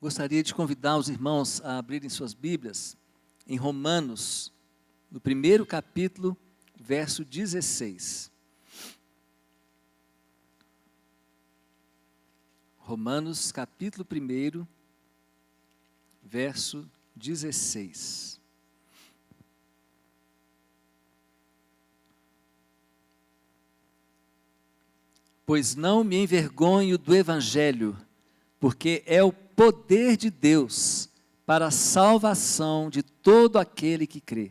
Gostaria de convidar os irmãos a abrirem suas Bíblias em Romanos, no primeiro capítulo, verso 16. Romanos, capítulo 1, verso 16. Pois não me envergonho do Evangelho, porque é o poder de Deus para a salvação de todo aquele que crê,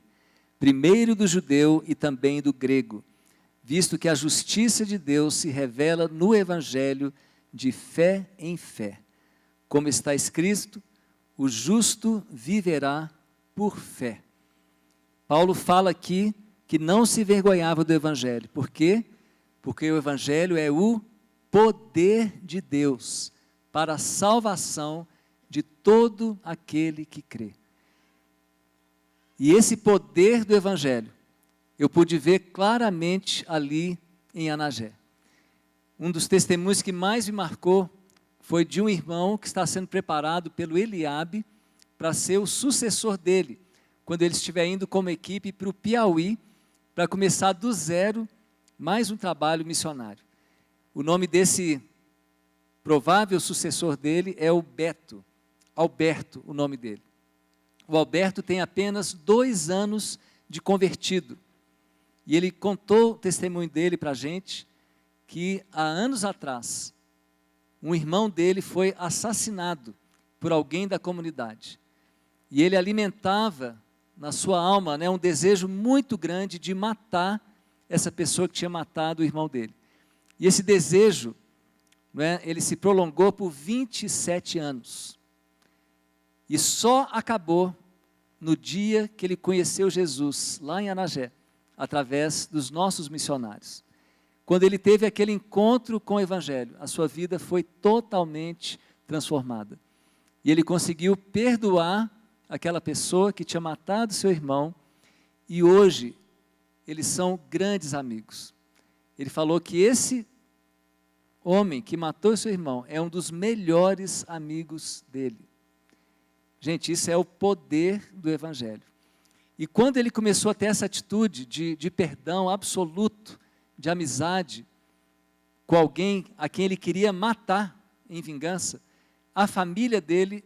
primeiro do judeu e também do grego, visto que a justiça de Deus se revela no Evangelho de fé em fé. Como está escrito, o justo viverá por fé. Paulo fala aqui que não se envergonhava do Evangelho. Por quê? Porque o Evangelho é o poder de Deus para a salvação de todo aquele que crê. E esse poder do Evangelho, eu pude ver claramente ali em Anagé. Um dos testemunhos que mais me marcou foi de um irmão que está sendo preparado pelo Eliabe para ser o sucessor dele, quando ele estiver indo como equipe para o Piauí, para começar do zero, mais um trabalho missionário. O nome desse provável sucessor dele é o Beto, Alberto, o nome dele. O Alberto tem apenas 2 anos de convertido. E ele contou o testemunho dele para a gente, que há anos atrás, um irmão dele foi assassinado por alguém da comunidade. E ele alimentava na sua alma, um desejo muito grande de matar essa pessoa que tinha matado o irmão dele. E esse desejo, ele se prolongou por 27 anos. E só acabou no dia que ele conheceu Jesus, lá em Anagé, através dos nossos missionários. Quando ele teve aquele encontro com o Evangelho, a sua vida foi totalmente transformada. E ele conseguiu perdoar aquela pessoa que tinha matado seu irmão, e hoje eles são grandes amigos. Ele falou que esse homem que matou seu irmão é um dos melhores amigos dele. Gente, isso é o poder do Evangelho. E quando ele começou a ter essa atitude de perdão absoluto, de amizade com alguém a quem ele queria matar em vingança, a família dele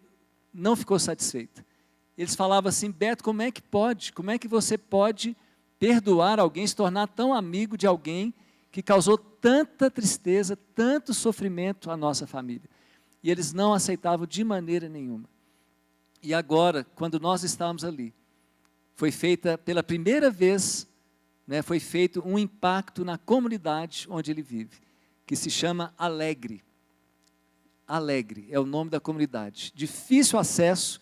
não ficou satisfeita. Eles falavam assim: Beto, como é que pode? Como é que você pode perdoar alguém, se tornar tão amigo de alguém que causou tanta tristeza, tanto sofrimento à nossa família? E eles não aceitavam de maneira nenhuma. E agora, quando nós estávamos ali, foi feita pela primeira vez, foi feito um impacto na comunidade onde ele vive, que se chama Alegre. Alegre é o nome da comunidade. Difícil acesso,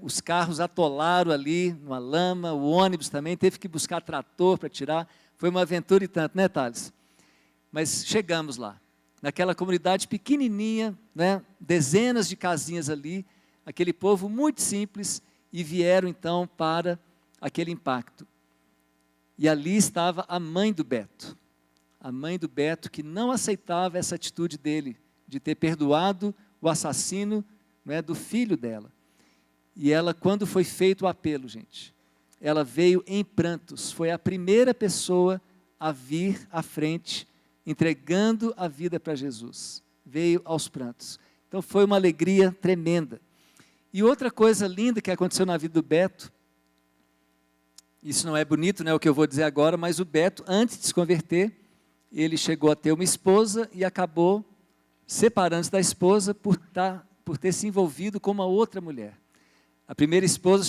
os carros atolaram ali numa lama, o ônibus também teve que buscar trator para tirar. Foi uma aventura e tanto, Thales? Mas chegamos lá, naquela comunidade pequenininha, dezenas de casinhas ali, aquele povo muito simples, e vieram então para aquele impacto. E ali estava a mãe do Beto que não aceitava essa atitude dele, de ter perdoado o assassino do filho dela. E ela, quando foi feito o apelo, gente, ela veio em prantos, foi a primeira pessoa a vir à frente, entregando a vida para Jesus, veio aos prantos. Então foi uma alegria tremenda. E outra coisa linda que aconteceu na vida do Beto, isso não é bonito, o que eu vou dizer agora, mas o Beto, antes de se converter, ele chegou a ter uma esposa e acabou separando-se da esposa por ter se envolvido com uma outra mulher. A primeira esposa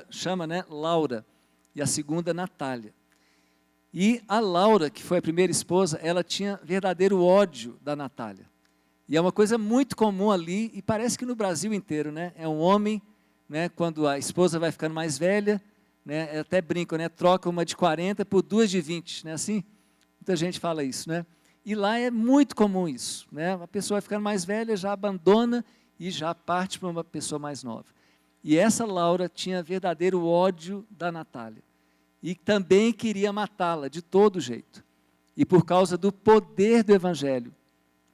chama Laura, e a segunda Natália. E a Laura, que foi a primeira esposa, ela tinha verdadeiro ódio da Natália. E é uma coisa muito comum ali, e parece que no Brasil inteiro, É um homem, quando a esposa vai ficando mais velha, até brinco, troca uma de 40 por 2 de 20, assim? Muita gente fala isso, E lá é muito comum isso, A pessoa vai ficando mais velha, já abandona e já parte para uma pessoa mais nova. E essa Laura tinha verdadeiro ódio da Natália. E também queria matá-la de todo jeito. E por causa do poder do Evangelho,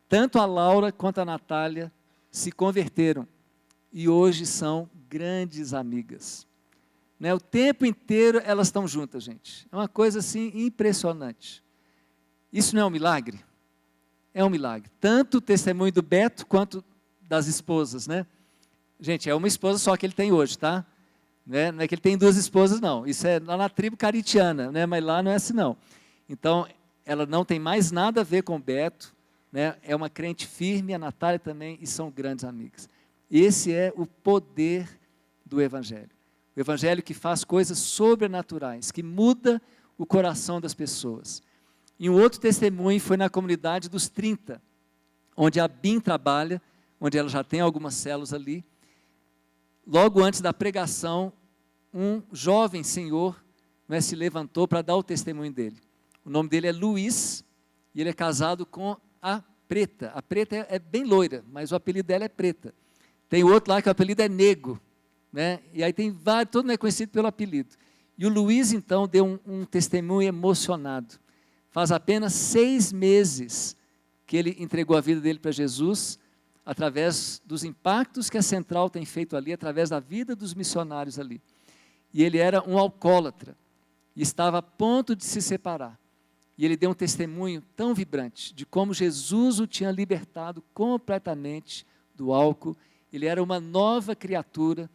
tanto a Laura quanto a Natália se converteram e hoje são grandes amigas. Né? O tempo inteiro elas estão juntas, gente. É uma coisa assim impressionante. Isso não é um milagre? É um milagre. Tanto o testemunho do Beto quanto das esposas, né? Gente, é uma esposa só que ele tem hoje, tá? Né? Não é que ele tem 2 esposas, não. Isso é lá na tribo caritiana, né? Mas lá não é assim, não. Então, ela não tem mais nada a ver com o Beto, né? É uma crente firme, a Natália também, e são grandes amigas. Esse é o poder do Evangelho. O Evangelho que faz coisas sobrenaturais, que muda o coração das pessoas. E um outro testemunho foi na comunidade dos 30, onde a BIM trabalha, onde ela já tem algumas células ali. Logo antes da pregação, um jovem senhor, né, se levantou para dar o testemunho dele. O nome dele é Luiz, e ele é casado com a Preta. A Preta é bem loira, mas o apelido dela é Preta. Tem outro lá que o apelido é Nego, né? E aí tem vários, todo mundo é conhecido pelo apelido. E o Luiz, então, deu um testemunho emocionado. Faz apenas 6 meses que ele entregou a vida dele para Jesus, através dos impactos que a Central tem feito ali, através da vida dos missionários ali. E ele era um alcoólatra, e estava a ponto de se separar. E ele deu um testemunho tão vibrante, de como Jesus o tinha libertado completamente do álcool. Ele era uma nova criatura,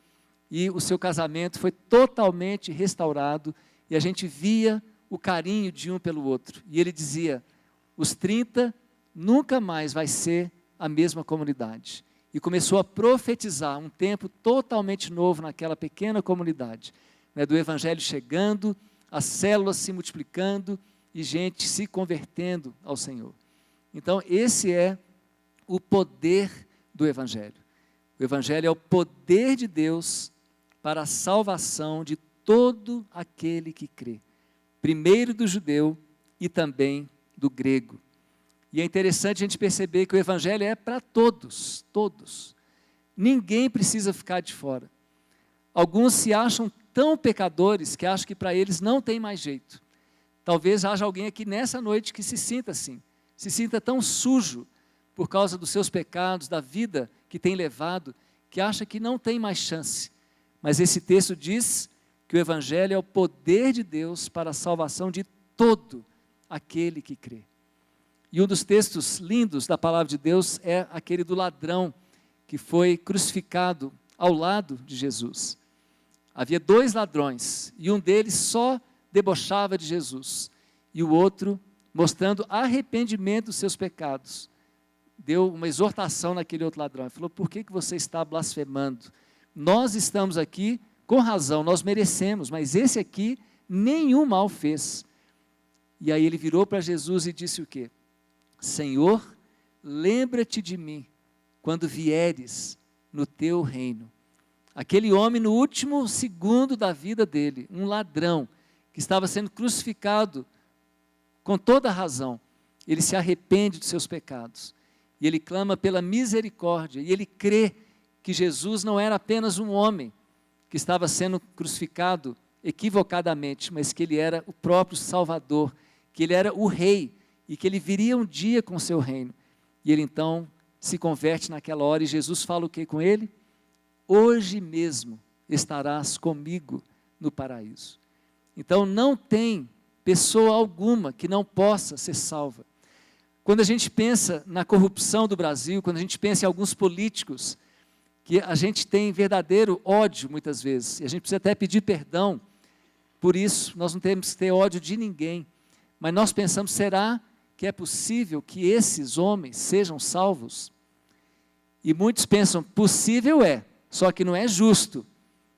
e o seu casamento foi totalmente restaurado, e a gente via o carinho de um pelo outro. E ele dizia, os 30 nunca mais vai ser a mesma comunidade. E começou a profetizar um tempo totalmente novo naquela pequena comunidade, né, do Evangelho chegando, as células se multiplicando e gente se convertendo ao Senhor. Então, esse é o poder do Evangelho. O Evangelho é o poder de Deus para a salvação de todo aquele que crê. Primeiro do judeu e também do grego. E é interessante a gente perceber que o Evangelho é para todos, todos. Ninguém precisa ficar de fora. Alguns se acham tão pecadores que acham que para eles não tem mais jeito. Talvez haja alguém aqui nessa noite que se sinta assim, se sinta tão sujo por causa dos seus pecados, da vida que tem levado, que acha que não tem mais chance. Mas esse texto diz que o Evangelho é o poder de Deus para a salvação de todo aquele que crê. E um dos textos lindos da palavra de Deus é aquele do ladrão que foi crucificado ao lado de Jesus. Havia 2 ladrões e um deles só debochava de Jesus e o outro, mostrando arrependimento dos seus pecados, deu uma exortação naquele outro ladrão. Ele falou, por que você está blasfemando? Nós estamos aqui com razão, nós merecemos, mas esse aqui nenhum mal fez. E aí ele virou para Jesus e disse o quê? Senhor, lembra-te de mim quando vieres no teu reino. Aquele homem no último segundo da vida dele, um ladrão, que estava sendo crucificado com toda a razão, ele se arrepende dos seus pecados, e ele clama pela misericórdia, e ele crê que Jesus não era apenas um homem, que estava sendo crucificado equivocadamente, mas que ele era o próprio Salvador, que ele era o rei, e que ele viria um dia com o seu reino. E ele então se converte naquela hora, e Jesus fala o que com ele? Hoje mesmo estarás comigo no paraíso. Então não tem pessoa alguma que não possa ser salva. Quando a gente pensa na corrupção do Brasil, quando a gente pensa em alguns políticos, que a gente tem verdadeiro ódio muitas vezes, e a gente precisa até pedir perdão por isso, nós não temos que ter ódio de ninguém, mas nós pensamos, será que é possível que esses homens sejam salvos? E muitos pensam, possível é, só que não é justo.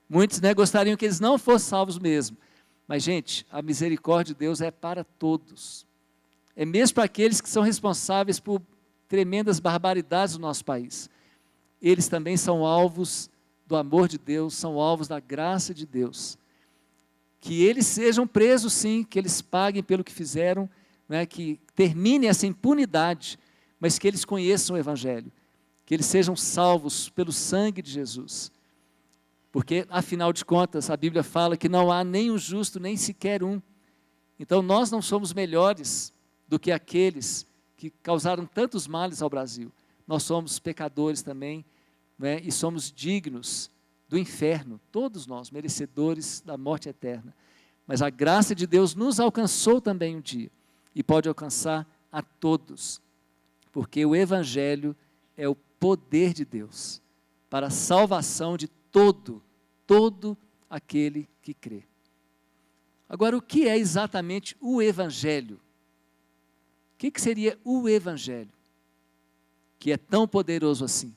Muitos, né, gostariam que eles não fossem salvos mesmo. Mas, gente, a misericórdia de Deus é para todos. É mesmo para aqueles que são responsáveis por tremendas barbaridades no nosso país. Eles também são alvos do amor de Deus, são alvos da graça de Deus. Que eles sejam presos, sim, que eles paguem pelo que fizeram, né, que termine essa impunidade, mas que eles conheçam o Evangelho, que eles sejam salvos pelo sangue de Jesus. Porque, afinal de contas, a Bíblia fala que não há nem um justo, nem sequer um. Então, nós não somos melhores do que aqueles que causaram tantos males ao Brasil. Nós somos pecadores também, né, e somos dignos do inferno, todos nós, merecedores da morte eterna. Mas a graça de Deus nos alcançou também um dia, e pode alcançar a todos, porque o Evangelho é o poder de Deus para a salvação de todo aquele que crê. Agora, o que é exatamente o Evangelho? O que seria o Evangelho, que é tão poderoso assim?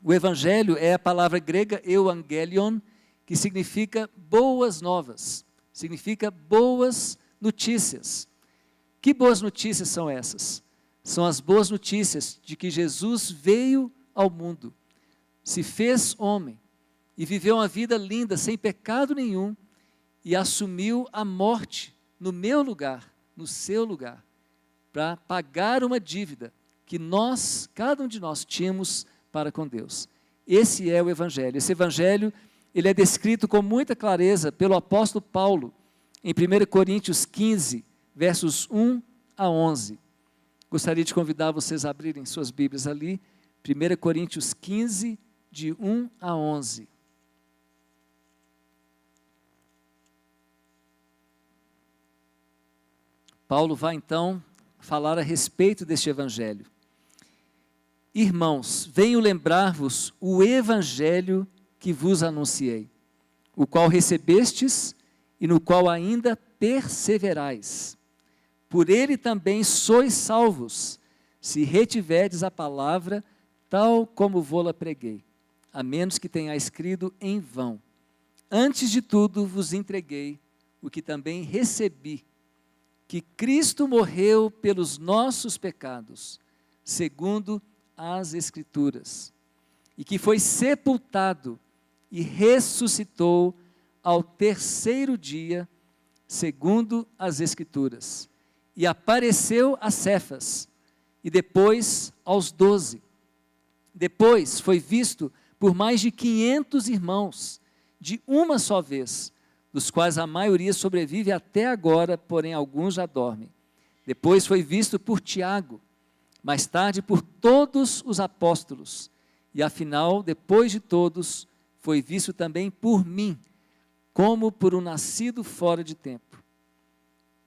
O Evangelho é a palavra grega euangelion, que significa boas novas, significa boas notícias. Que boas notícias são essas? São as boas notícias de que Jesus veio ao mundo, se fez homem e viveu uma vida linda, sem pecado nenhum, e assumiu a morte no meu lugar, no seu lugar, para pagar uma dívida que nós, cada um de nós, tínhamos para com Deus. Esse é o Evangelho. Esse Evangelho, ele é descrito com muita clareza pelo apóstolo Paulo, em 1 Coríntios 15, versos 1 a 11. Gostaria de convidar vocês a abrirem suas Bíblias ali, 1 Coríntios 15, de 1 a 11. Paulo vai então falar a respeito deste Evangelho. Irmãos, venho lembrar-vos o Evangelho que vos anunciei, o qual recebestes e no qual ainda perseverais. Por ele também sois salvos, se retiverdes a palavra tal como vô-la preguei, a menos que tenha escrito em vão. Antes de tudo vos entreguei o que também recebi, que Cristo morreu pelos nossos pecados, segundo as Escrituras, e que foi sepultado e ressuscitou ao terceiro dia, segundo as Escrituras, e apareceu a Cefas, e depois aos 12. Depois foi visto por mais de 500 irmãos, de uma só vez, dos quais a maioria sobrevive até agora, porém alguns já dormem. Depois foi visto por Tiago, mais tarde por todos os apóstolos, e afinal, depois de todos, foi visto também por mim, como por um nascido fora de tempo.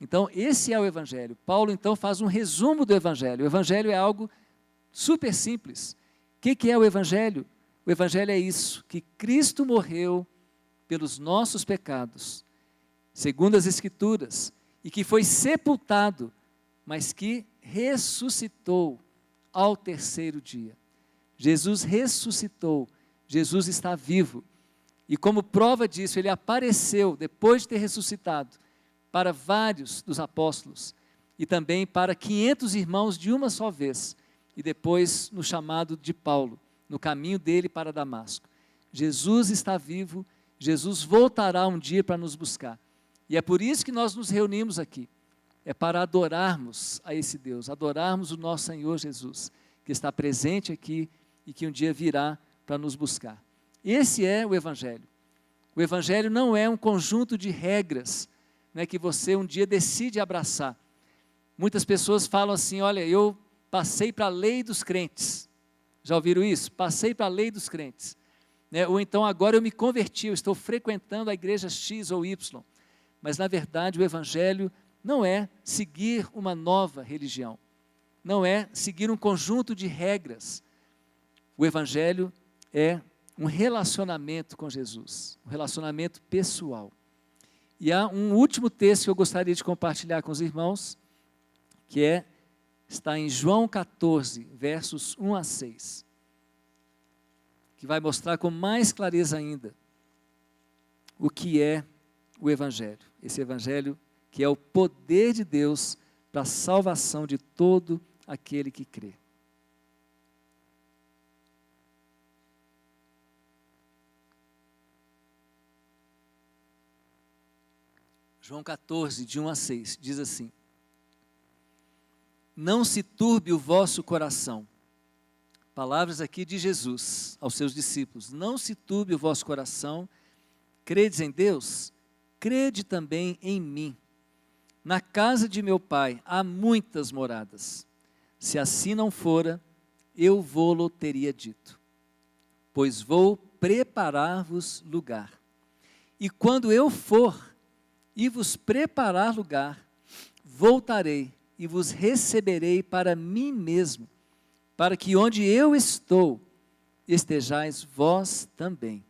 Então, esse é o Evangelho. Paulo, então, faz um resumo do Evangelho. O Evangelho é algo super simples. O que é o Evangelho? O Evangelho é isso, que Cristo morreu pelos nossos pecados, segundo as Escrituras, e que foi sepultado, mas que ressuscitou ao terceiro dia. Jesus ressuscitou, Jesus está vivo, e como prova disso, ele apareceu, depois de ter ressuscitado, para vários dos apóstolos, e também para 500 irmãos de uma só vez, e depois no chamado de Paulo, no caminho dele para Damasco. Jesus está vivo, Jesus voltará um dia para nos buscar, e é por isso que nós nos reunimos aqui, é para adorarmos a esse Deus, adorarmos o nosso Senhor Jesus, que está presente aqui e que um dia virá para nos buscar. Esse é o Evangelho. O Evangelho não é um conjunto de regras, né, que você um dia decide abraçar. Muitas pessoas falam assim, olha, eu passei para a lei dos crentes. Já ouviram isso? Passei para a lei dos crentes. Né? Ou então agora eu me converti, eu estou frequentando a igreja X ou Y. Mas na verdade o Evangelho não é seguir uma nova religião. Não é seguir um conjunto de regras. O Evangelho é um relacionamento com Jesus, um relacionamento pessoal. E há um último texto que eu gostaria de compartilhar com os irmãos, que está em João 14, versos 1 a 6, que vai mostrar com mais clareza ainda o que é o Evangelho. Esse Evangelho que é o poder de Deus para a salvação de todo aquele que crê. João 14, de 1 a 6, diz assim: Não se turbe o vosso coração. Palavras aqui de Jesus aos seus discípulos. Não se turbe o vosso coração. Credes em Deus? Crede também em mim. Na casa de meu Pai há muitas moradas. Se assim não fora, eu vô-lo teria dito. pois vou preparar-vos lugar. E quando eu for e vos preparar lugar, voltarei e vos receberei para mim mesmo, para que onde eu estou, estejais vós também.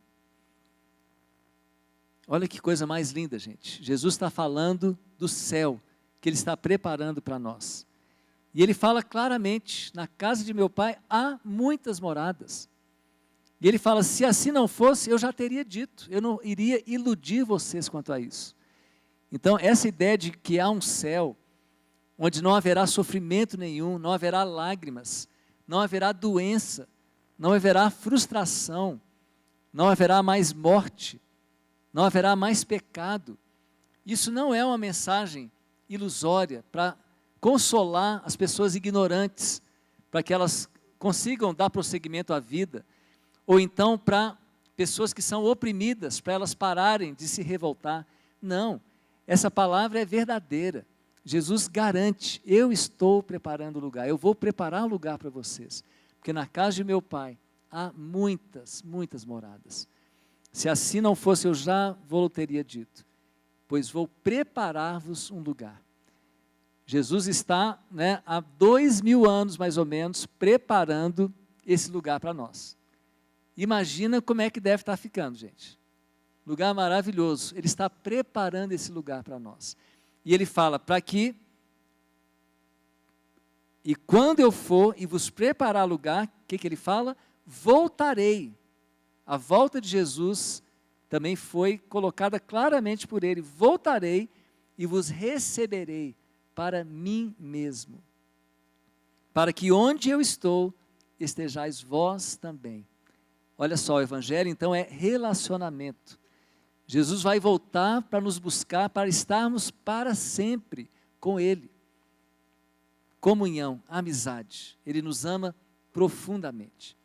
Olha que coisa mais linda, gente. Jesus está falando do céu, que Ele está preparando para nós. E Ele fala claramente, na casa de meu Pai há muitas moradas. E Ele fala, se assim não fosse, eu já teria dito, eu não iria iludir vocês quanto a isso. Então, essa ideia de que há um céu, onde não haverá sofrimento nenhum, não haverá lágrimas, não haverá doença, não haverá frustração, não haverá mais morte, não haverá mais pecado. Isso não é uma mensagem ilusória para consolar as pessoas ignorantes, para que elas consigam dar prosseguimento à vida, ou então para pessoas que são oprimidas, para elas pararem de se revoltar. Não, essa palavra é verdadeira. Jesus garante, eu estou preparando o lugar, eu vou preparar o lugar para vocês, porque na casa de meu Pai há muitas, muitas moradas. Se assim não fosse, eu já vou teria dito, pois vou preparar-vos um lugar. Jesus está, há 2000 anos mais ou menos, preparando esse lugar para nós. Imagina como é que deve estar ficando, gente. Lugar maravilhoso, Ele está preparando esse lugar para nós. E Ele fala, para que, e quando eu for e vos preparar lugar, o que Ele fala? Voltarei. A volta de Jesus também foi colocada claramente por Ele. Voltarei e vos receberei para mim mesmo, para que onde eu estou, estejais vós também. Olha só, o Evangelho então é relacionamento. Jesus vai voltar para nos buscar, para estarmos para sempre com Ele. Comunhão, amizade. Ele nos ama profundamente.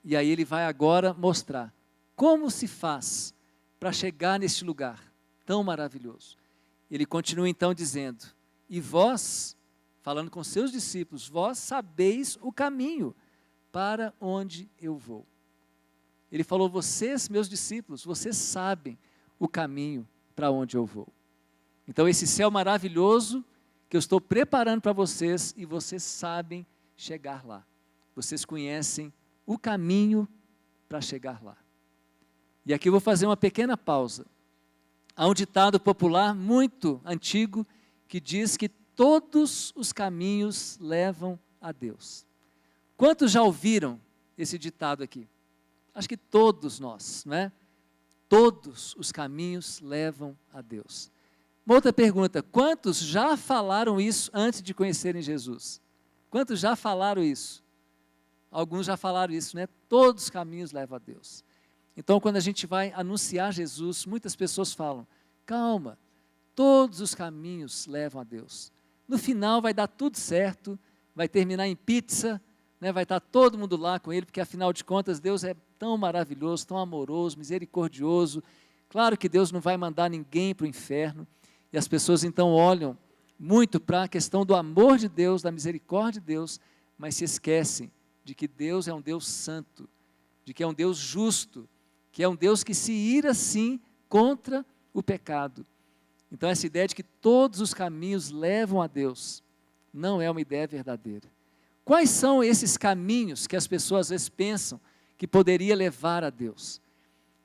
E aí Ele vai agora mostrar como se faz para chegar neste lugar tão maravilhoso. Ele continua então dizendo, e vós, falando com seus discípulos, vós sabeis o caminho para onde eu vou. Ele falou, vocês, meus discípulos, vocês sabem o caminho para onde eu vou. Então esse céu maravilhoso que eu estou preparando para vocês e vocês sabem chegar lá. Vocês conhecem o caminho para chegar lá. E aqui eu vou fazer uma pequena pausa. Há um ditado popular muito antigo que diz que todos os caminhos levam a Deus. Quantos já ouviram esse ditado aqui? Acho que todos nós, não é? Todos os caminhos levam a Deus. Uma outra pergunta, quantos já falaram isso antes de conhecerem Jesus? Quantos já falaram isso? Alguns já falaram isso, né? Todos os caminhos levam a Deus. Então, quando a gente vai anunciar Jesus, muitas pessoas falam, calma, todos os caminhos levam a Deus. No final vai dar tudo certo, vai terminar em pizza, né? Vai estar todo mundo lá com Ele, porque afinal de contas Deus é tão maravilhoso, tão amoroso, misericordioso. Claro que Deus não vai mandar ninguém para o inferno. E as pessoas então olham muito para a questão do amor de Deus, da misericórdia de Deus, mas se esquecem de que Deus é um Deus santo, de que é um Deus justo, que é um Deus que se ira sim contra o pecado. Então essa ideia de que todos os caminhos levam a Deus, não é uma ideia verdadeira. Quais são esses caminhos que as pessoas às vezes pensam que poderia levar a Deus?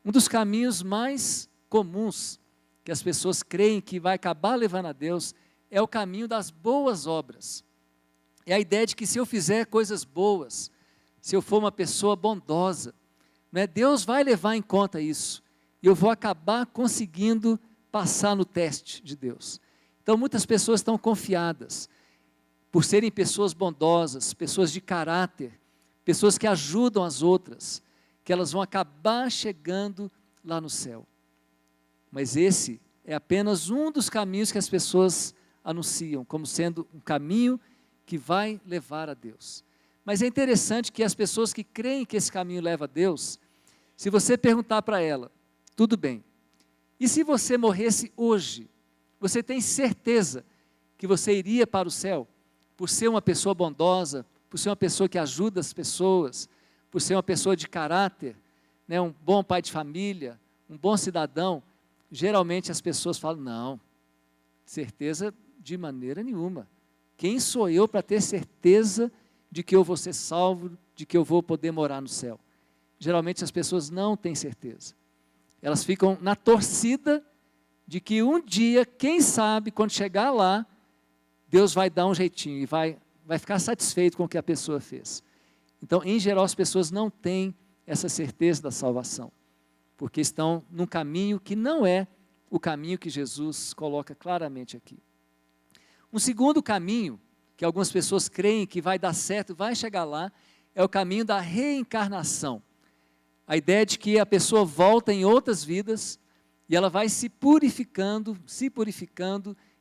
Um dos caminhos mais comuns que as pessoas creem que vai acabar levando a Deus é o caminho das boas obras. É a ideia de que se eu fizer coisas boas, se eu for uma pessoa bondosa, né, Deus vai levar em conta isso. E eu vou acabar conseguindo passar no teste de Deus. Então muitas pessoas estão confiadas, por serem pessoas bondosas, pessoas de caráter, pessoas que ajudam as outras, que elas vão acabar chegando lá no céu. Mas esse é apenas um dos caminhos que as pessoas anunciam, como sendo um caminho que vai levar a Deus. Mas é interessante que as pessoas que creem que esse caminho leva a Deus, se você perguntar para ela, tudo bem, e se você morresse hoje, você tem certeza que você iria para o céu? Por ser uma pessoa bondosa, por ser uma pessoa que ajuda as pessoas, por ser uma pessoa de caráter, né, um bom pai de família, um bom cidadão, geralmente as pessoas falam, não, certeza de maneira nenhuma. Quem sou eu para ter certeza de que eu vou ser salvo, de que eu vou poder morar no céu? Geralmente as pessoas não têm certeza. Elas ficam na torcida de que um dia, quem sabe, quando chegar lá, Deus vai dar um jeitinho e vai ficar satisfeito com o que a pessoa fez. Então, em geral, as pessoas não têm essa certeza da salvação, porque estão num caminho que não é o caminho que Jesus coloca claramente aqui. Um segundo caminho, que algumas pessoas creem que vai dar certo, vai chegar lá, é o caminho da reencarnação. A ideia de que a pessoa volta em outras vidas e ela vai se purificando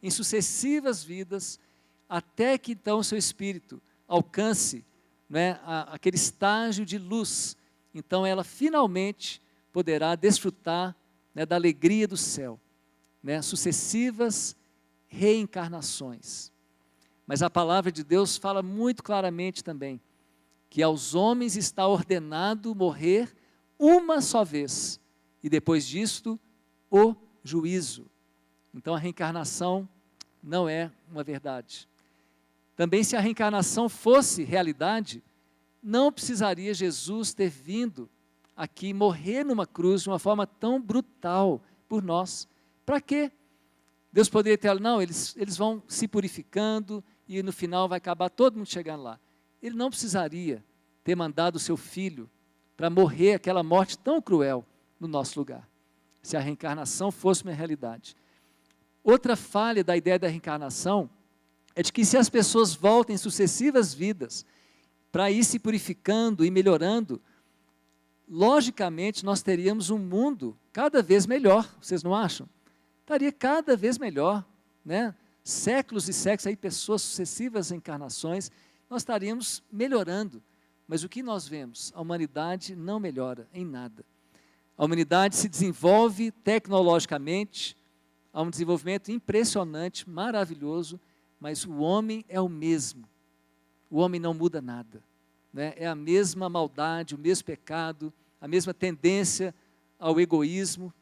em sucessivas vidas, até que então o seu espírito alcance, né, aquele estágio de luz. Então ela finalmente poderá desfrutar, né, da alegria do céu, né, sucessivas reencarnações. Mas a palavra de Deus fala muito claramente também, que aos homens está ordenado morrer uma só vez, e depois disto, o juízo. Então a reencarnação não é uma verdade. Também, se a reencarnação fosse realidade, não precisaria Jesus ter vindo aqui morrer numa cruz de uma forma tão brutal por nós. Para quê? Deus poderia ter, não, eles vão se purificando e no final vai acabar todo mundo chegando lá. Ele não precisaria ter mandado o seu filho para morrer aquela morte tão cruel no nosso lugar, se a reencarnação fosse uma realidade. Outra falha da ideia da reencarnação é de que se as pessoas voltam em sucessivas vidas para ir se purificando e melhorando, logicamente nós teríamos um mundo cada vez melhor, vocês não acham? Estaria cada vez melhor, né? Séculos e séculos, aí, pessoas sucessivas encarnações, nós estaríamos melhorando. Mas o que nós vemos? A humanidade não melhora em nada. A humanidade se desenvolve tecnologicamente, há um desenvolvimento impressionante, maravilhoso, mas o homem é o mesmo. O homem não muda nada, né? É a mesma maldade, o mesmo pecado, a mesma tendência ao egoísmo.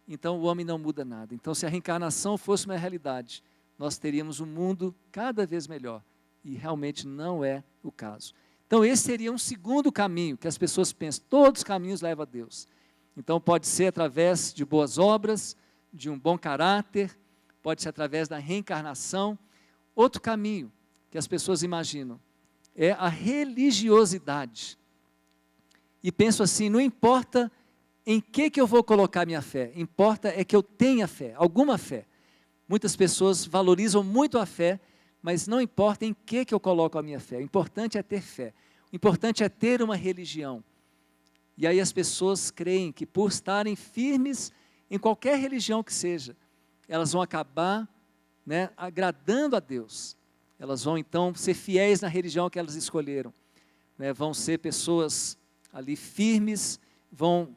Então o homem não muda nada. Então, se a reencarnação fosse uma realidade, nós teríamos um mundo cada vez melhor, e realmente não é o caso. Então esse seria um segundo caminho, que as pessoas pensam, todos os caminhos levam a Deus. Então pode ser através de boas obras, de um bom caráter, pode ser através da reencarnação. Outro caminho que as pessoas imaginam é a religiosidade. E penso assim, não importa em que eu vou colocar minha fé, importa é que eu tenha fé, alguma fé. Muitas pessoas valorizam muito a fé, mas não importa em que eu coloco a minha fé, o importante é ter fé, o importante é ter uma religião. E aí as pessoas creem que por estarem firmes em qualquer religião que seja, elas vão acabar, né, agradando a Deus. Elas vão então ser fiéis na religião que elas escolheram, né, vão ser pessoas ali firmes, vão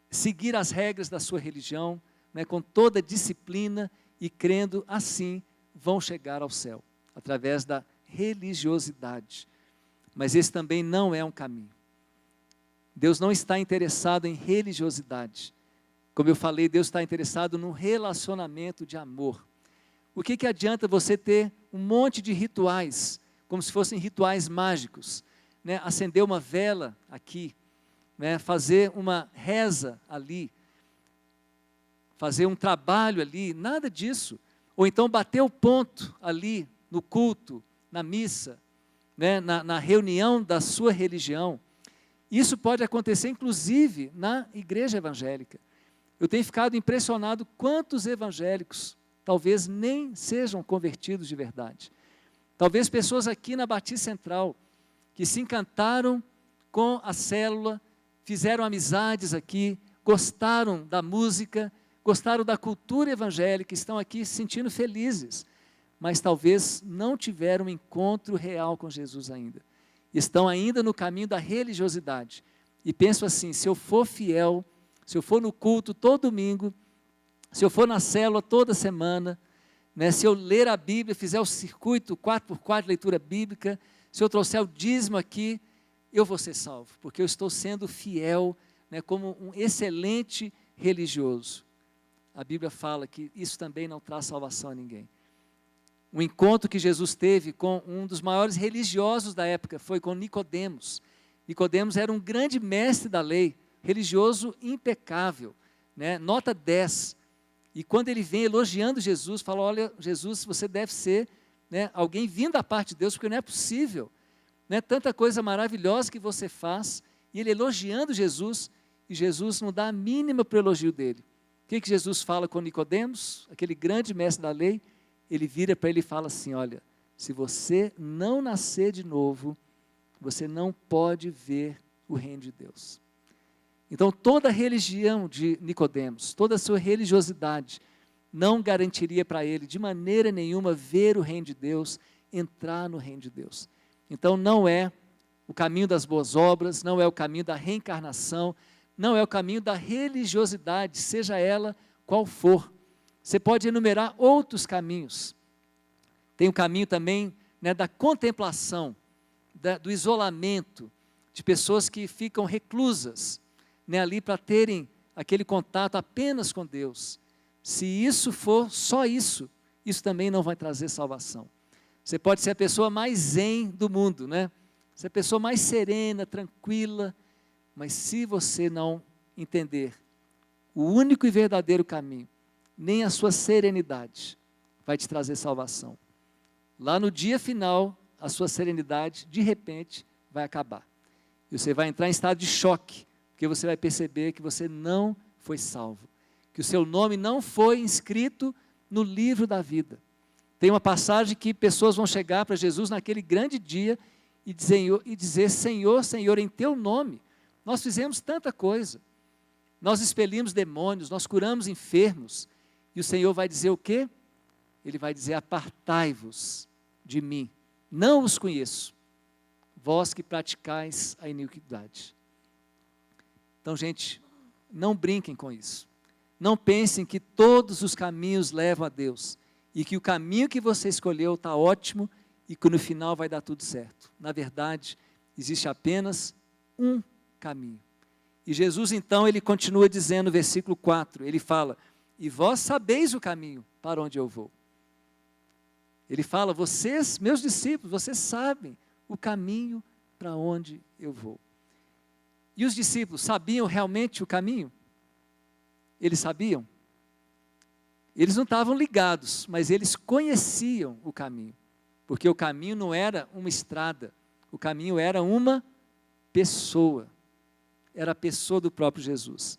seguir as regras da sua religião, né, com toda a disciplina, e crendo assim, vão chegar ao céu, através da religiosidade. Mas esse também não é um caminho. Deus não está interessado em religiosidade. Como eu falei, Deus está interessado num relacionamento de amor. O que adianta você ter um monte de rituais, como se fossem rituais mágicos, né? Acender uma vela aqui, né? Fazer uma reza ali, fazer um trabalho ali, nada disso. Ou então bater o ponto ali no culto, na missa, né? na reunião da sua religião. Isso pode acontecer inclusive na igreja evangélica. Eu tenho ficado impressionado quantos evangélicos talvez nem sejam convertidos de verdade. Talvez pessoas aqui na Batista Central, que se encantaram com a célula, fizeram amizades aqui, gostaram da música, gostaram da cultura evangélica, estão aqui se sentindo felizes, mas talvez não tiveram um encontro real com Jesus ainda. Estão ainda no caminho da religiosidade. E penso assim, se eu for fiel, se eu for no culto todo domingo, se eu for na célula toda semana, né, se eu ler a Bíblia, fizer o circuito 4x4 leitura bíblica, se eu trouxer o dízimo aqui, eu vou ser salvo, porque eu estou sendo fiel, né, como um excelente religioso. A Bíblia fala que isso também não traz salvação a ninguém. Um encontro que Jesus teve com um dos maiores religiosos da época foi com Nicodemos. Nicodemos era um grande mestre da lei, religioso impecável, né, nota 10. E quando ele vem elogiando Jesus, fala: olha, Jesus, você deve ser, né, alguém vindo da parte de Deus, porque não é possível, né, tanta coisa maravilhosa que você faz. E ele elogiando Jesus, e Jesus não dá a mínima para o elogio dele. O que Jesus fala com Nicodemos, aquele grande mestre da lei? Ele vira para ele e fala assim: olha, se você não nascer de novo, você não pode ver o reino de Deus. Então toda a religião de Nicodemos, toda a sua religiosidade, não garantiria para ele de maneira nenhuma ver o reino de Deus, entrar no reino de Deus. Então não é o caminho das boas obras, não é o caminho da reencarnação, não é o caminho da religiosidade, seja ela qual for. Você pode enumerar outros caminhos. Tem o caminho também, né, da contemplação, do isolamento, de pessoas que ficam reclusas, né, ali para terem aquele contato apenas com Deus. Se isso for só isso, isso também não vai trazer salvação. Você pode ser a pessoa mais zen do mundo, né? Ser a pessoa mais serena, tranquila, mas se você não entender o único e verdadeiro caminho, nem a sua serenidade vai te trazer salvação. Lá no dia final, a sua serenidade, de repente, vai acabar. E você vai entrar em estado de choque, porque você vai perceber que você não foi salvo, que o seu nome não foi inscrito no livro da vida. Tem uma passagem que pessoas vão chegar para Jesus naquele grande dia e dizer: Senhor, Senhor, em teu nome, nós fizemos tanta coisa. Nós expelimos demônios, nós curamos enfermos. E o Senhor vai dizer o quê? Ele vai dizer: apartai-vos de mim, não os conheço, vós que praticais a iniquidade. Então, gente, não brinquem com isso. Não pensem que todos os caminhos levam a Deus, e que o caminho que você escolheu está ótimo, e que no final vai dar tudo certo. Na verdade, existe apenas um caminho. E Jesus então, ele continua dizendo no versículo 4, ele fala: e vós sabeis o caminho para onde eu vou. Ele fala: vocês, meus discípulos, vocês sabem o caminho para onde eu vou. E os discípulos sabiam realmente o caminho? Eles sabiam? Eles não estavam ligados, mas eles conheciam o caminho. Porque o caminho não era uma estrada, o caminho era uma pessoa. Era a pessoa do próprio Jesus.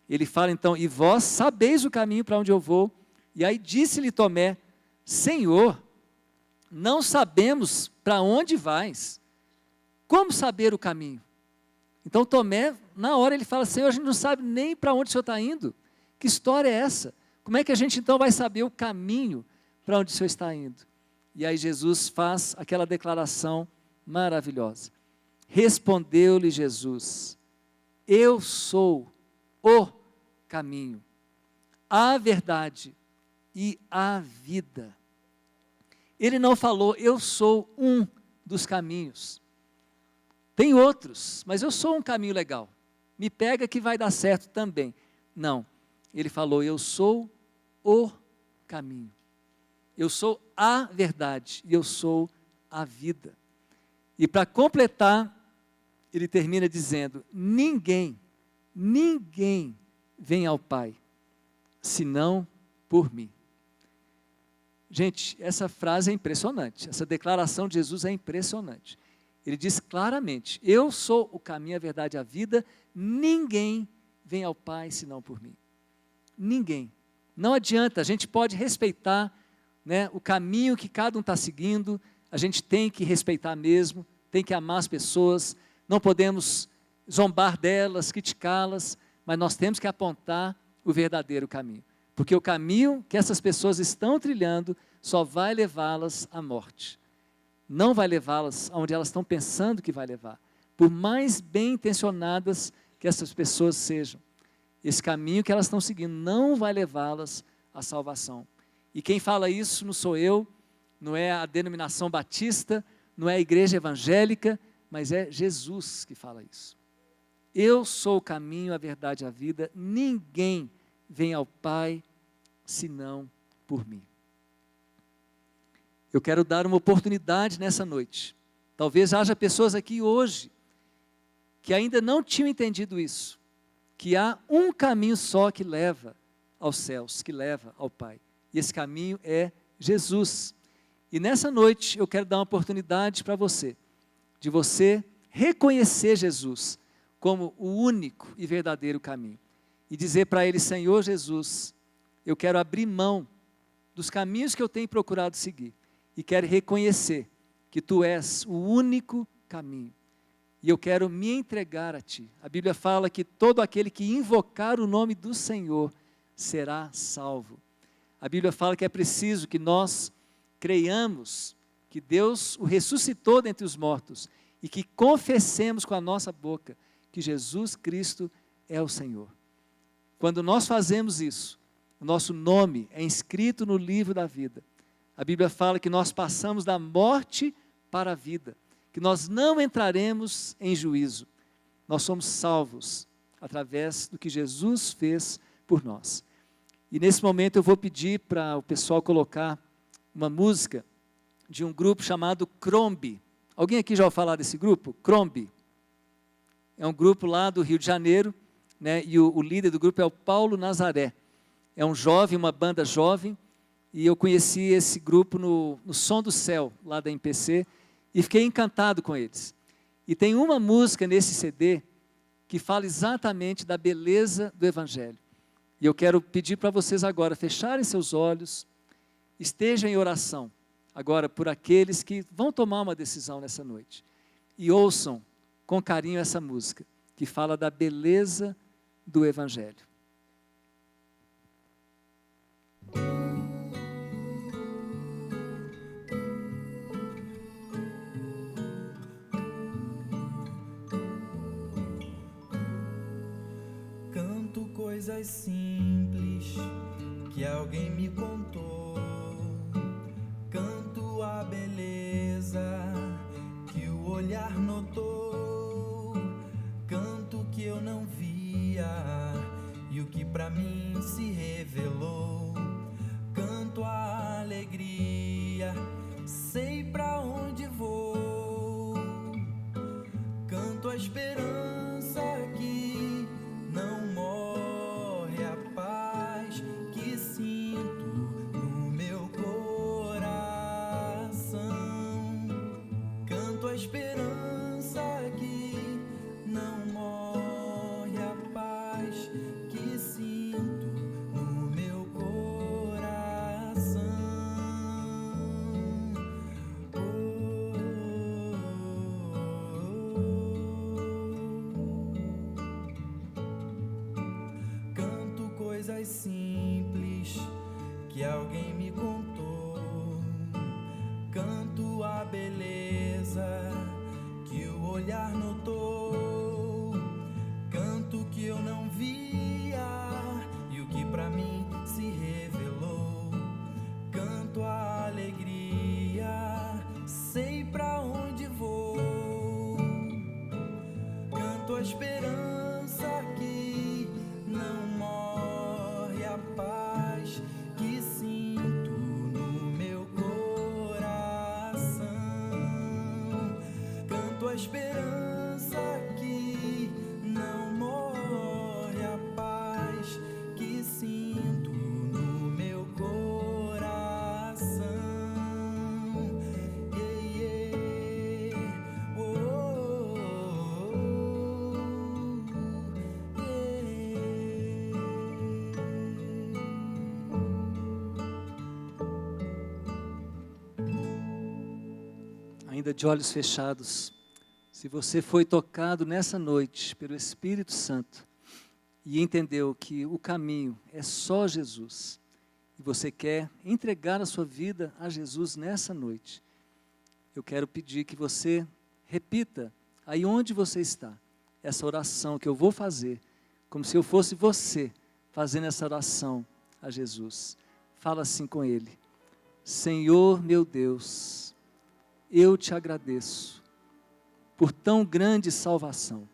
Ele fala então: e vós sabeis o caminho para onde eu vou. E aí disse-lhe Tomé: Senhor, não sabemos para onde vais. Como saber o caminho? Então Tomé, na hora ele fala: Senhor, a gente não sabe nem para onde o Senhor está indo. Que história é essa? Como é que a gente então vai saber o caminho para onde o Senhor está indo? E aí Jesus faz aquela declaração maravilhosa. Respondeu-lhe Jesus: eu sou o caminho, a verdade e a vida. Ele não falou: eu sou um dos caminhos. Tem outros, mas eu sou um caminho legal. Me pega que vai dar certo também. Não, ele falou: eu sou o caminho. Eu sou a verdade e eu sou a vida. E para completar, ele termina dizendo: ninguém vem ao Pai, senão por mim. Gente, essa frase é impressionante, essa declaração de Jesus é impressionante. Ele diz claramente: eu sou o caminho, a verdade e a vida, ninguém vem ao Pai senão por mim. Ninguém. Não adianta, a gente pode respeitar, né, o caminho que cada um está seguindo, a gente tem que respeitar mesmo, tem que amar as pessoas, não podemos zombar delas, criticá-las, mas nós temos que apontar o verdadeiro caminho, porque o caminho que essas pessoas estão trilhando só vai levá-las à morte, não vai levá-las aonde elas estão pensando que vai levar, por mais bem intencionadas que essas pessoas sejam. Esse caminho que elas estão seguindo não vai levá-las à salvação. E quem fala isso não sou eu, não é a denominação batista, não é a igreja evangélica, mas é Jesus que fala isso. Eu sou o caminho, a verdade e a vida, ninguém vem ao Pai senão por mim. Eu quero dar uma oportunidade nessa noite. Talvez haja pessoas aqui hoje que ainda não tinham entendido isso, que há um caminho só que leva aos céus, que leva ao Pai. E esse caminho é Jesus. E nessa noite eu quero dar uma oportunidade para você, de você reconhecer Jesus como o único e verdadeiro caminho. E dizer para Ele: Senhor Jesus, eu quero abrir mão dos caminhos que eu tenho procurado seguir. E quero reconhecer que Tu és o único caminho. E eu quero me entregar a Ti. A Bíblia fala que todo aquele que invocar o nome do Senhor será salvo. A Bíblia fala que é preciso que nós creiamos que Deus o ressuscitou dentre os mortos e que confessemos com a nossa boca que Jesus Cristo é o Senhor. Quando nós fazemos isso, o nosso nome é inscrito no livro da vida. A Bíblia fala que nós passamos da morte para a vida, que nós não entraremos em juízo. Nós somos salvos através do que Jesus fez por nós. E nesse momento eu vou pedir para o pessoal colocar uma música de um grupo chamado Crombie. Alguém aqui já ouviu falar desse grupo? Crombie. É um grupo lá do Rio de Janeiro, né? E o líder do grupo é o Paulo Nazaré. É um jovem, uma banda jovem, e eu conheci esse grupo no Som do Céu, lá da MPC, e fiquei encantado com eles. E tem uma música nesse CD que fala exatamente da beleza do Evangelho. E eu quero pedir para vocês agora fecharem seus olhos, estejam em oração, agora por aqueles que vão tomar uma decisão nessa noite. E ouçam com carinho essa música, que fala da beleza do Evangelho. Canto coisas simples que alguém me contou. Canto a beleza que o olhar notou. Canto que eu não via e o que pra mim se revelou. Canto a alegria, sei pra onde vou. Canto a esperança que não morre, a paz que sinto no meu coração. Canto a esperança que não morre, a paz que sinto no meu coração. Canto coisas simples que alguém me contou. Canto a beleza que o olhar notou. Canto que eu não via e o que pra mim se revelou. Canto a alegria, sei pra onde vou. Canto a esperança que não morre, a paz que sinto no meu coração. Canto a esperança que não morre, a paz que sinto no meu coração. Yeah, yeah. Oh, oh, oh, yeah. Ainda de olhos fechados, se você foi tocado nessa noite pelo Espírito Santo e entendeu que o caminho é só Jesus, e você quer entregar a sua vida a Jesus nessa noite, eu quero pedir que você repita aí onde você está, essa oração que eu vou fazer, como se eu fosse você fazendo essa oração a Jesus. Fala assim com Ele: Senhor meu Deus, eu te agradeço por tão grande salvação.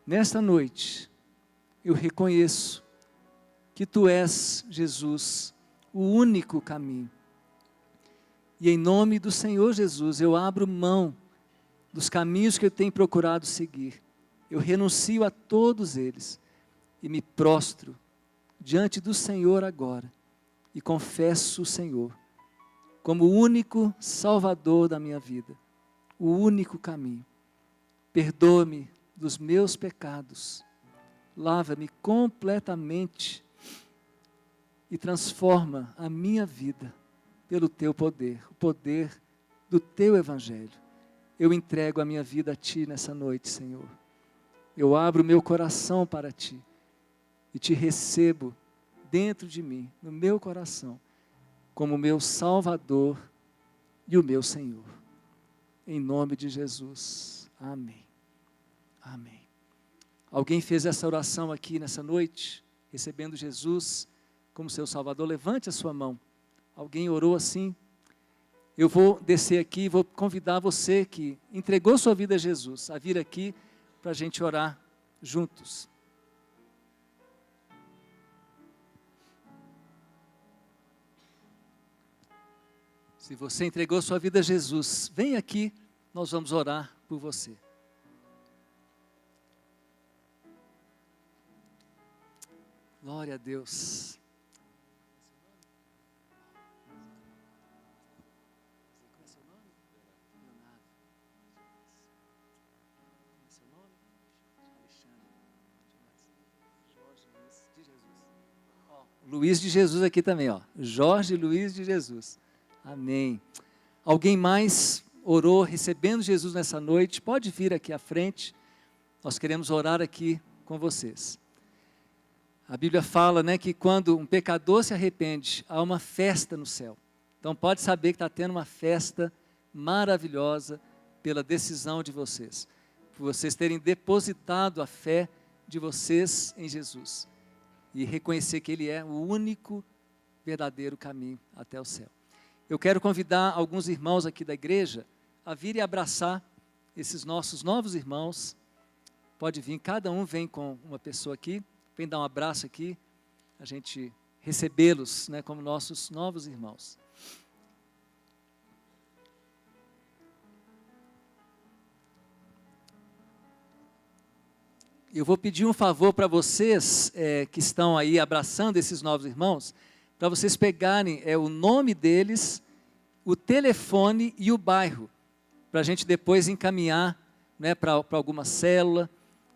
Nesta noite, eu reconheço que Tu és, Jesus, o único caminho. E em nome do Senhor Jesus, eu abro mão dos caminhos que eu tenho procurado seguir. Eu renuncio a todos eles e me prostro diante do Senhor agora e confesso o Senhor como o único Salvador da minha vida, o único caminho. Perdoa-me dos meus pecados, lava-me completamente e transforma a minha vida pelo Teu poder, o poder do Teu Evangelho. Eu entrego a minha vida a Ti nessa noite, Senhor. Eu abro o meu coração para Ti e Te recebo dentro de mim, no meu coração, como meu Salvador e o meu Senhor. Em nome de Jesus. Amém. Amém. Alguém fez essa oração aqui nessa noite, recebendo Jesus como seu Salvador? Levante a sua mão. Alguém orou assim? Eu vou descer aqui e vou convidar você que entregou sua vida a Jesus a vir aqui para a gente orar juntos. Se você entregou sua vida a Jesus, vem aqui, nós vamos orar por você. Glória a Deus. Luiz de Jesus aqui também, ó. Jorge Luiz de Jesus. Amém. Alguém mais orou recebendo Jesus nessa noite? Pode vir aqui à frente. Nós queremos orar aqui com vocês. A Bíblia fala, né, que quando um pecador se arrepende, há uma festa no céu. Então pode saber que está tendo uma festa maravilhosa pela decisão de vocês. Por vocês terem depositado a fé de vocês em Jesus. E reconhecer que Ele é o único verdadeiro caminho até o céu. Eu quero convidar alguns irmãos aqui da igreja a virem abraçar esses nossos novos irmãos. Pode vir, cada um vem com uma pessoa aqui, vem dar um abraço aqui, a gente recebê-los, né, como nossos novos irmãos. Eu vou pedir um favor para vocês que estão aí abraçando esses novos irmãos, para vocês pegarem o nome deles, o telefone e o bairro, para a gente depois encaminhar, né, para alguma célula.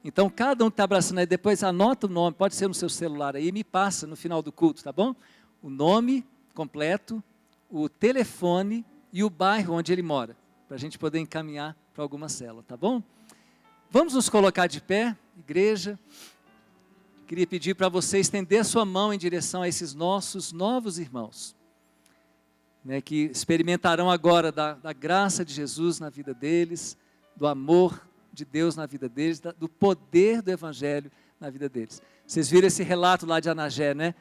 Então, cada um que está abraçando aí, depois anota o nome, pode ser no seu celular aí, e me passa no final do culto, tá bom? O nome completo, o telefone e o bairro onde ele mora, para a gente poder encaminhar para alguma célula, tá bom? Vamos nos colocar de pé, igreja. Queria pedir para você estender a sua mão em direção a esses nossos novos irmãos, né, que experimentarão agora da graça de Jesus na vida deles, do amor de Deus na vida deles, do poder do Evangelho na vida deles. Vocês viram esse relato lá de Anagé, né?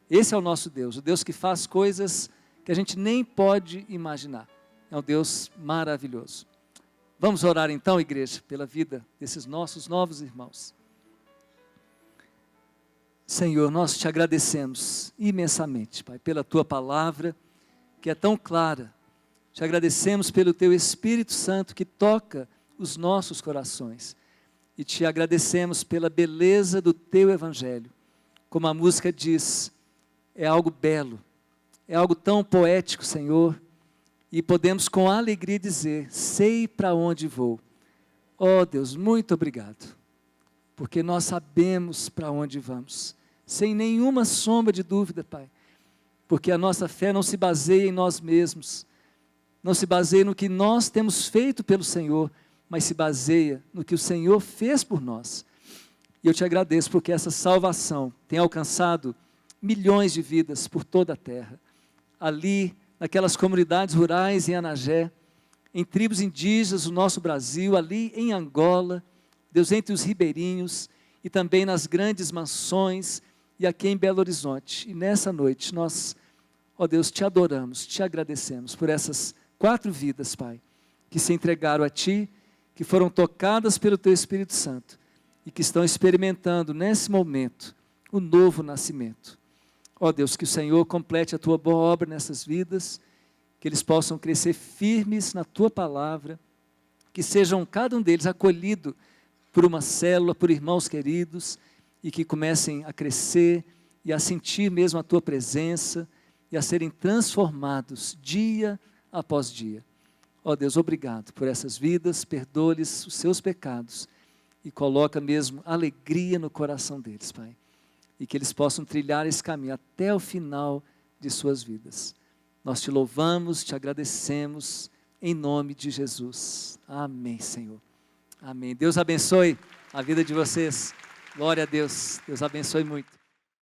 Esse é o nosso Deus, o Deus que faz coisas que a gente nem pode imaginar. É um Deus maravilhoso. Vamos orar então, igreja, pela vida desses nossos novos irmãos. Senhor, nós te agradecemos imensamente, Pai, pela Tua palavra, que é tão clara. Te agradecemos pelo Teu Espírito Santo que toca os nossos corações. E te agradecemos pela beleza do Teu Evangelho. Como a música diz, é algo belo, é algo tão poético, Senhor, e podemos com alegria dizer, sei para onde vou. Oh Deus, muito obrigado, porque nós sabemos para onde vamos, sem nenhuma sombra de dúvida, Pai, porque a nossa fé não se baseia em nós mesmos, não se baseia no que nós temos feito pelo Senhor, mas se baseia no que o Senhor fez por nós. E eu te agradeço porque essa salvação tem alcançado milhões de vidas por toda a terra, ali naquelas comunidades rurais em Anagé, em tribos indígenas do nosso Brasil, ali em Angola, Deus, entre os ribeirinhos e também nas grandes mansões e aqui em Belo Horizonte. E nessa noite nós, ó Deus, te adoramos, te agradecemos por essas 4 vidas, Pai, que se entregaram a Ti, que foram tocadas pelo Teu Espírito Santo e que estão experimentando nesse momento o novo nascimento. Ó Deus, que o Senhor complete a Tua boa obra nessas vidas, que eles possam crescer firmes na Tua palavra, que sejam cada um deles acolhido por uma célula, por irmãos queridos, e que comecem a crescer e a sentir mesmo a Tua presença e a serem transformados dia após dia. Ó Deus, obrigado por essas vidas, perdoa-lhes os seus pecados e coloca mesmo alegria no coração deles, Pai. E que eles possam trilhar esse caminho até o final de suas vidas. Nós te louvamos, te agradecemos, em nome de Jesus. Amém, Senhor. Amém. Deus abençoe a vida de vocês. Glória a Deus. Deus abençoe muito.